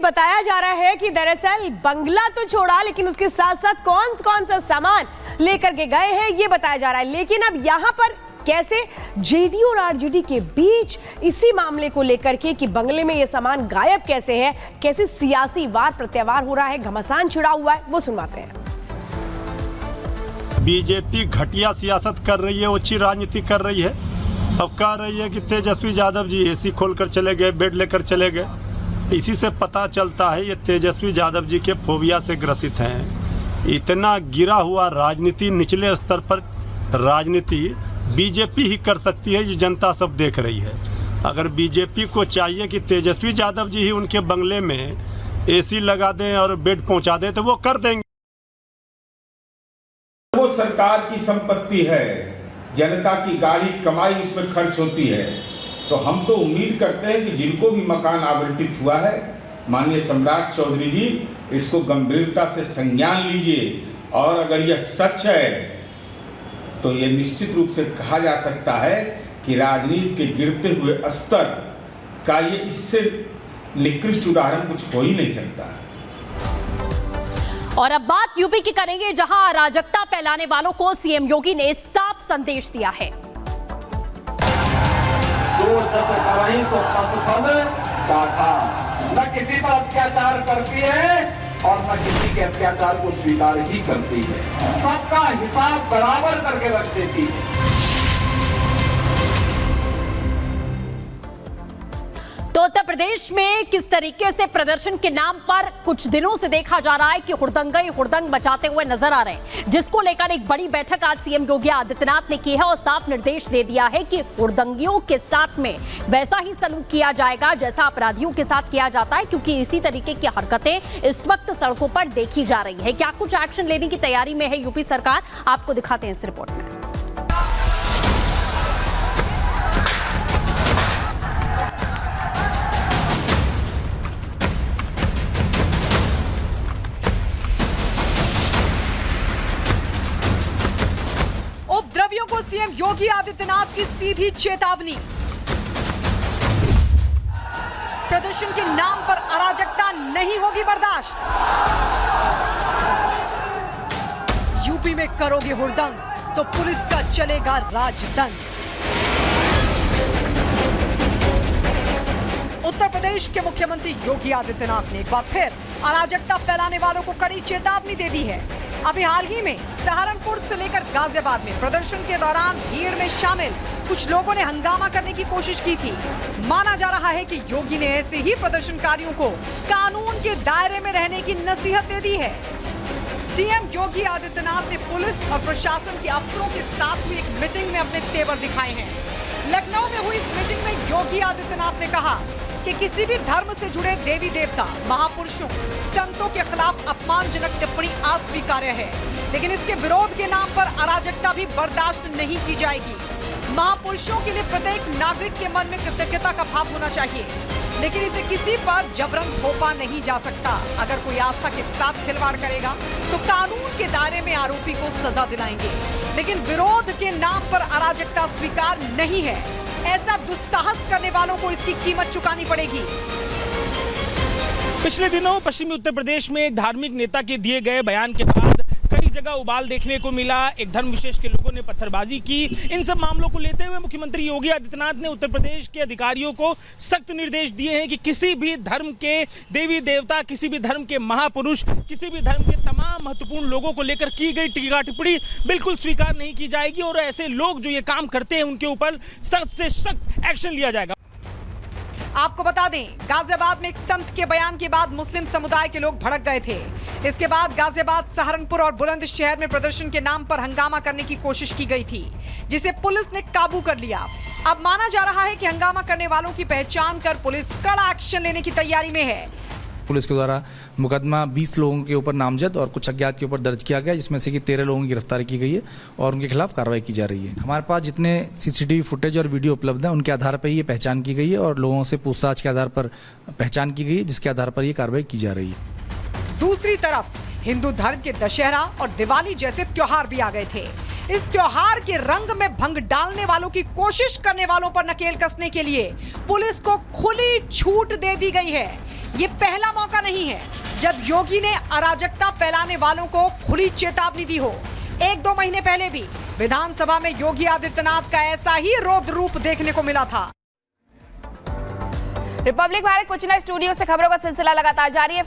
बताया जा रहा है कि दरअसल बंगला तो छोड़ा, लेकिन उसके साथ साथ कौन कौन सा सामान लेकर के गए हैं ये बताया जा रहा है। लेकिन अब यहां पर कैसे जेडीयू और आरजेडी के बीच इसी मामले को लेकर के कि बंगले में ये सामान गायब कैसे है, कैसे सियासी वार प्रत्यावार हो रहा है, घमासान छिड़ा हुआ है, वो सुनवाते हैं। बीजेपी घटिया सियासत कर रही है, अच्छी राजनीति कर रही है। अब कह रही है कि तेजस्वी यादव जी एसी खोलकर चले गए, बेड लेकर चले गए। इसी से पता चलता है ये तेजस्वी यादव जी के फोबिया से ग्रसित हैं। इतना गिरा हुआ राजनीति, निचले स्तर पर राजनीति बीजेपी ही कर सकती है, ये जनता सब देख रही है। अगर बीजेपी को चाहिए कि तेजस्वी यादव जी ही उनके बंगले में एसी लगा दें और बेड पहुंचा दें तो वो कर देंगे। वो सरकार की संपत्ति है, जनता की गाड़ी कमाई उसमें खर्च होती है, तो हम तो उम्मीद करते हैं कि जिनको भी मकान आवंटित हुआ है, माननीय सम्राट चौधरी जी इसको गंभीरता से संज्ञान लीजिए। और अगर यह सच है तो यह निश्चित रूप से कहा जा सकता है कि राजनीति के गिरते हुए स्तर का ये इससे निकृष्ट उदाहरण कुछ हो ही नहीं सकता। और अब बात यूपी की करेंगे, जहां अराजकता फैलाने वालों को सीएम योगी ने साफ संदेश दिया है। न किसी पर अत्याचार करती है और न किसी के अत्याचार को स्वीकार ही करती है, सबका हिसाब बराबर करके रख देती है। तो उत्तर प्रदेश में किस तरीके से प्रदर्शन के नाम पर कुछ दिनों से देखा जा रहा है कि हुड़दंग मचाते हुए नजर आ रहे हैं, जिसको लेकर एक बड़ी बैठक आज सीएम योगी आदित्यनाथ ने की है और साफ निर्देश दे दिया है कि हुड़दंगियों के साथ में वैसा ही सलूक किया जाएगा जैसा अपराधियों के साथ किया जाता है, क्योंकि इसी तरीके की हरकतें इस वक्त सड़कों पर देखी जा रही है। क्या कुछ एक्शन लेने की तैयारी में है यूपी सरकार, आपको दिखाते हैं इस रिपोर्ट में। उपद्रवियों को सीएम योगी आदित्यनाथ की सीधी चेतावनी। प्रदर्शन के नाम पर अराजकता नहीं होगी बर्दाश्त। यूपी में करोगे हुड़दंग तो पुलिस का चलेगा राजदंड। उत्तर प्रदेश के मुख्यमंत्री योगी आदित्यनाथ ने एक बार फिर अराजकता फैलाने वालों को कड़ी चेतावनी दे दी है। अभी हाल ही में सहारनपुर से लेकर गाजियाबाद में प्रदर्शन के दौरान भीड़ में शामिल कुछ लोगों ने हंगामा करने की कोशिश की थी। माना जा रहा है कि योगी ने ऐसे ही प्रदर्शनकारियों को कानून के दायरे में रहने की नसीहत दे दी है। सीएम योगी आदित्यनाथ ने पुलिस और प्रशासन के अफसरों के साथ हुई एक मीटिंग में अपने तेवर दिखाए हैं। लखनऊ में हुई इस मीटिंग में योगी आदित्यनाथ ने कहा कि किसी भी धर्म से जुड़े देवी देवता, महापुरुषों, संतों के खिलाफ अपमानजनक टिप्पणी अस्वीकार्य है, लेकिन इसके विरोध के नाम पर अराजकता भी बर्दाश्त नहीं की जाएगी। महापुरुषों के लिए प्रत्येक नागरिक के मन में कृतज्ञता का भाव होना चाहिए, लेकिन इसे किसी पर जबरन थोपा नहीं जा सकता। अगर कोई आस्था के साथ खिलवाड़ करेगा तो कानून के दायरे में आरोपी को सजा दिलाएंगे, लेकिन विरोध के नाम पर अराजकता स्वीकार नहीं है। ऐसा दुस्साहस करने वालों को इसकी कीमत चुकानी पड़ेगी। पिछले दिनों पश्चिमी उत्तर प्रदेश में एक धार्मिक नेता के दिए गए बयान के बाद कई जगह उबाल देखने को मिला। एक धर्म विशेष के लोगों ने पत्थरबाजी की। इन सब मामलों को लेते हुए मुख्यमंत्री योगी आदित्यनाथ ने उत्तर प्रदेश के अधिकारियों को सख्त निर्देश दिए हैं कि किसी भी धर्म के देवी देवता, किसी भी धर्म के महापुरुष, किसी भी धर्म के तमाम महत्वपूर्ण लोगों को लेकर की गई टीका टिप्पणी बिल्कुल स्वीकार नहीं की जाएगी और ऐसे लोग जो ये काम करते हैं उनके ऊपर सख्त से सख्त एक्शन लिया जाएगा। आपको बता दें, गाजियाबाद में एक संत के बयान के बाद मुस्लिम समुदाय के लोग भड़क गए थे। इसके बाद गाजियाबाद, सहारनपुर और बुलंदशहर में प्रदर्शन के नाम पर हंगामा करने की कोशिश की गई थी, जिसे पुलिस ने काबू कर लिया। अब माना जा रहा है कि हंगामा करने वालों की पहचान कर पुलिस कड़ा एक्शन लेने की तैयारी में है। पुलिस के द्वारा मुकदमा 20 लोगों के ऊपर नामजद और कुछ अज्ञात के ऊपर दर्ज किया गया, जिसमें से कि 13 लोगों की गिरफ्तारी की गई है और उनके खिलाफ कार्रवाई की जा रही है। हमारे पास जितने सीसीटीवी फुटेज और वीडियो उपलब्ध हैं उनके आधार पर ये पहचान की गई है और लोगों से पूछताछ के आधार पर पहचान की गई है, जिसके आधार पर ये कार्रवाई की जा रही है। दूसरी तरफ हिंदू धर्म के दशहरा और दिवाली जैसे त्योहार भी आ गए थे। इस त्योहार के रंग में भंग डालने वालों की कोशिश करने वालों पर नकेल कसने के लिए पुलिस को खुली छूट दे दी गई है। ये पहला मौका नहीं है जब योगी ने अराजकता फैलाने वालों को खुली चेतावनी दी हो। 1-2 महीने पहले भी विधानसभा में योगी आदित्यनाथ का ऐसा ही रौद्र रूप देखने को मिला था। रिपब्लिक भारत कोचिना स्टूडियो से खबरों का सिलसिला लगातार जारी है।